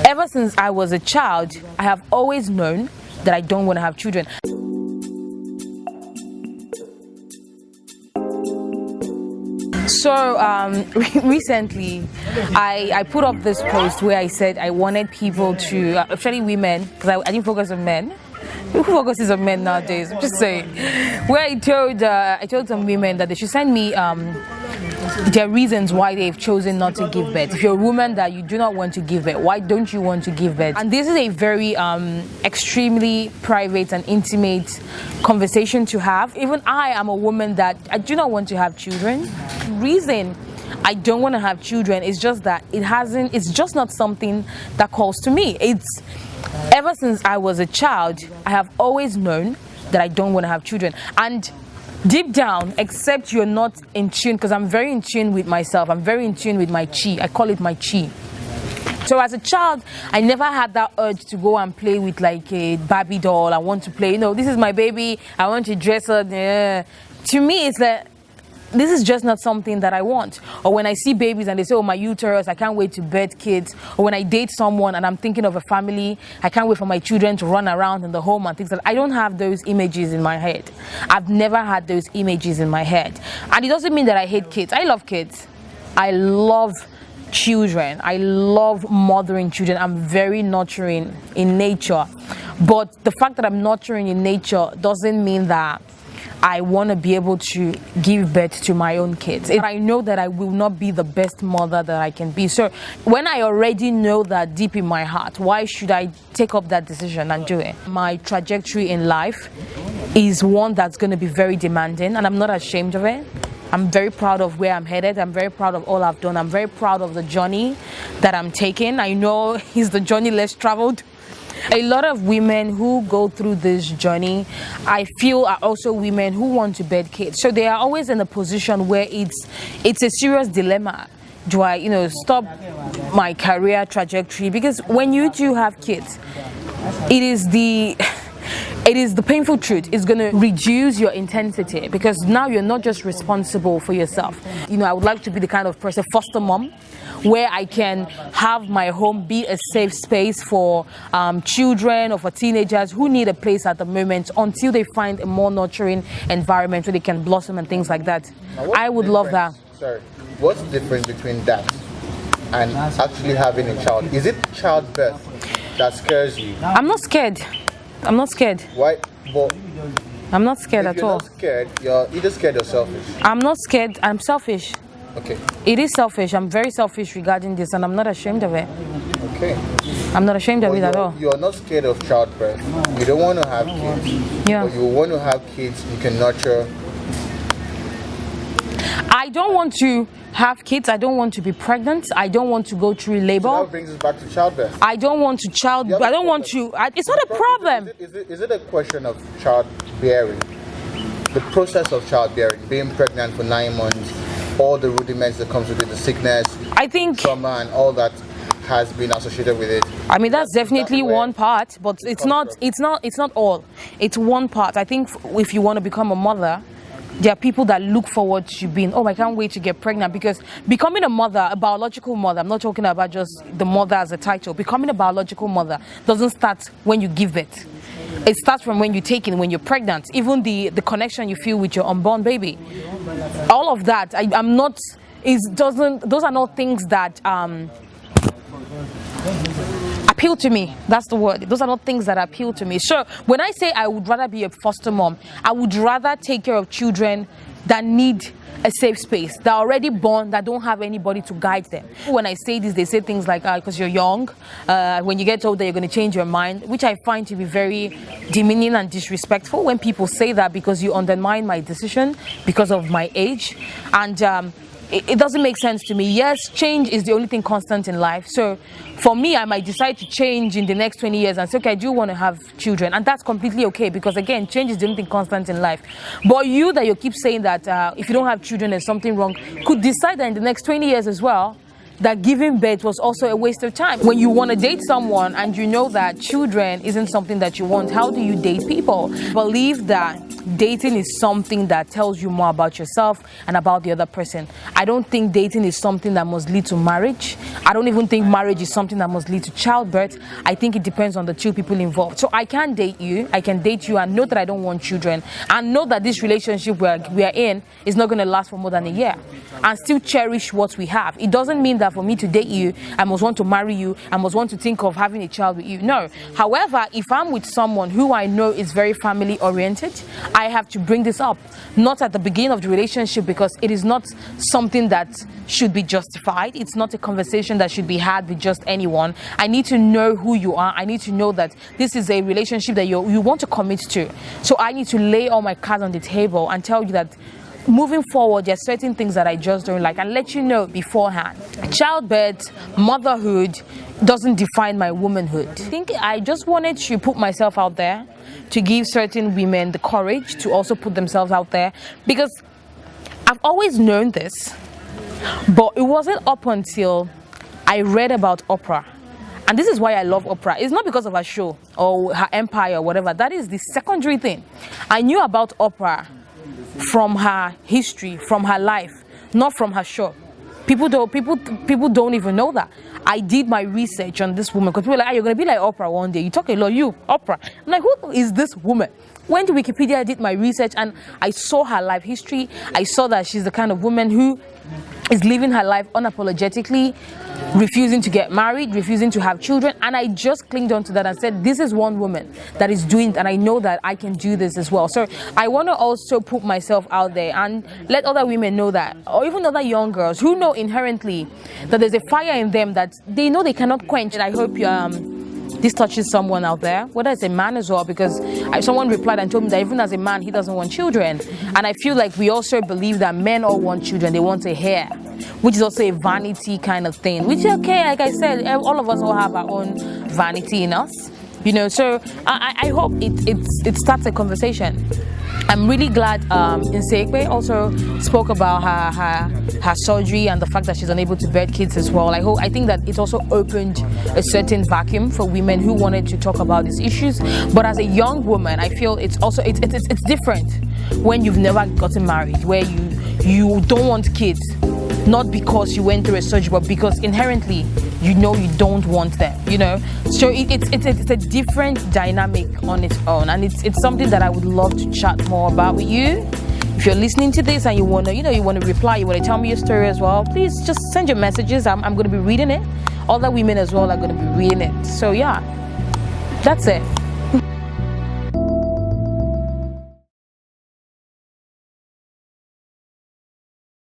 Ever since I was a child, I have always known that I don't want to have children. So recently, I put up this post where I said I wanted people to, especially women, because I didn't focus on men. Who focuses on men nowadays? I'm just saying. Where I told some women that they should send me their reasons why they've chosen not to give birth. If you're a woman that you do not want to give birth, why don't you want to give birth? And this is a very extremely private and intimate conversation to have. Even I am a woman that I do not want to have children. The reason I don't want to have children is just that it's just not something that calls to me. Ever since I was a child, I have always known that I don't want to have children. And deep down, except you're not in tune, because I'm very in tune with myself, I'm very in tune with my chi. I call it my chi. So as a child, I never had that urge to go and play with like a Barbie doll. I want to play, this is my baby, I want to dress her. Yeah. To me, it's that this is just not something that I want. Or when I see babies and they say, oh, my uterus, I can't wait to birth kids. Or when I date someone and I'm thinking of a family, I can't wait for my children to run around in the home and things like that. I don't have those images in my head. I've never had those images in my head. And it doesn't mean that I hate kids. I love kids. I love children. I love mothering children. I'm very nurturing in nature. But the fact that I'm nurturing in nature doesn't mean that I want to be able to give birth to my own kids. I know that I will not be the best mother that I can be. So when I already know that deep in my heart, why should I take up that decision and do it? My trajectory in life is one that's going to be very demanding, and I'm not ashamed of it. I'm very proud of where I'm headed. I'm very proud of all I've done. I'm very proud of the journey that I'm taking. I know it's the journey less traveled. A lot of women who go through this journey, I feel, are also women who want to birth kids. So they are always in a position where it's a serious dilemma. Do I, stop my career trajectory? Because when you do have kids, it is the painful truth. It's going to reduce your intensity, because now you're not just responsible for yourself. I would like to be the kind of person, foster mom, where I can have my home be a safe space for children or for teenagers who need a place at the moment until they find a more nurturing environment where they can blossom and things like that. I would love that. Sorry, what's the difference between that and actually having a child? Is it childbirth that scares you? I'm not scared. I'm not scared. Why? But I'm not scared at all. If you're not scared, you're either scared or selfish. I'm not scared. I'm selfish. Okay. It is selfish. I'm very selfish regarding this, and I'm not ashamed of it. Okay. I'm not ashamed of it at all. You're not scared of childbirth. You don't want to have kids. Yeah. But you want to have kids you can nurture. I don't want to have kids. I don't want to be pregnant. I don't want to go through labor. So that brings us back to childbirth. I don't want to I don't want to. It's not a problem. Is it a question of childbearing? The process of childbearing, being pregnant for 9 months, all the rudiments that comes with it, the sickness, I think trauma, and all that has been associated with it. I mean, that's definitely one part, but it's not all. It's one part. I think if you want to become a mother, there are people that look forward to being, I can't wait to get pregnant, because becoming a mother, a biological mother, I'm not talking about just the mother as a title. Becoming a biological mother doesn't start when you give it. It starts from when you take it, when you're pregnant, even the connection you feel with your unborn baby. All of that, those are not things that appeal to me. That's the word. Those are not things that appeal to me. So when I say I would rather be a foster mom, I would rather take care of children that need a safe space, that are already born, that don't have anybody to guide them. When I say this, they say things like, because you're young, when you get older, you're going to change your mind, which I find to be very demeaning and disrespectful when people say that, because you undermine my decision because of my age. And it doesn't make sense to me. Yes, change is the only thing constant in life. So for me, I might decide to change in the next 20 years and say, okay, I do want to have children. And that's completely okay, because again, change is the only thing constant in life. But you keep saying that if you don't have children, there's something wrong, could decide that in the next 20 years as well, that giving birth was also a waste of time. When you want to date someone and you know that children isn't something that you want, how do you date people? I believe that dating is something that tells you more about yourself and about the other person. I don't think dating is something that must lead to marriage. I don't even think marriage is something that must lead to childbirth. I think it depends on the two people involved. So I can date you, I can date you and know that I don't want children, and know that this relationship we are in is not going to last for more than a year, and still cherish what we have. It doesn't mean that for me to date you, I must want to marry you, I must want to think of having a child with you. No. However, if I'm with someone who I know is very family oriented, I have to bring this up, not at the beginning of the relationship, because it is not something that should be justified. It's not a conversation that should be had with just anyone. I need to know who you are. I need to know that this is a relationship that you want to commit to. So I need to lay all my cards on the table and tell you that moving forward, there are certain things that I just don't like, and let you know beforehand. Childbirth, motherhood doesn't define my womanhood. I think I just wanted to put myself out there to give certain women the courage to also put themselves out there, because I've always known this, but it wasn't up until I read about Oprah. And this is why I love Oprah. It's not because of her show or her empire or whatever. That is the secondary thing. I knew about Oprah from her history, from her life, not from her show. People don't even know that. I did my research on this woman, because people were like, you're going to be like Oprah one day. You talk a lot, you, Oprah. I'm like, who is this woman? Went to Wikipedia, I did my research, and I saw her life history. I saw that she's the kind of woman who is living her life unapologetically, refusing to get married, refusing to have children. And I just clinged on to that and said, this is one woman that is doing it, and I know that I can do this as well. So I want to also put myself out there and let other women know that, or even other young girls who know inherently that there's a fire in them that they know they cannot quench. And I hope this touches someone out there, whether it's a man as well, because someone replied and told me that even as a man, he doesn't want children. And I feel like we also believe that men all want children, they want a heir, which is also a vanity kind of thing, which is okay. Like I said, all of us all have our own vanity in us, you know. So I hope it starts a conversation. I'm really glad Nsekwe also spoke about her surgery and the fact that she's unable to bear kids as well. I think that it also opened a certain vacuum for women who wanted to talk about these issues. But as a young woman, I feel it's also it's different when you've never gotten married, where you don't want kids, not because you went through a surgery, but because inherently you know you don't want them, you know. So it's a different dynamic on its own, and it's something that I would love to chat more about with you. If you're listening to this and you wanna reply, you wanna tell me your story as well, please just send your messages. I'm gonna be reading it. Other women as well are gonna be reading it. So yeah, that's it.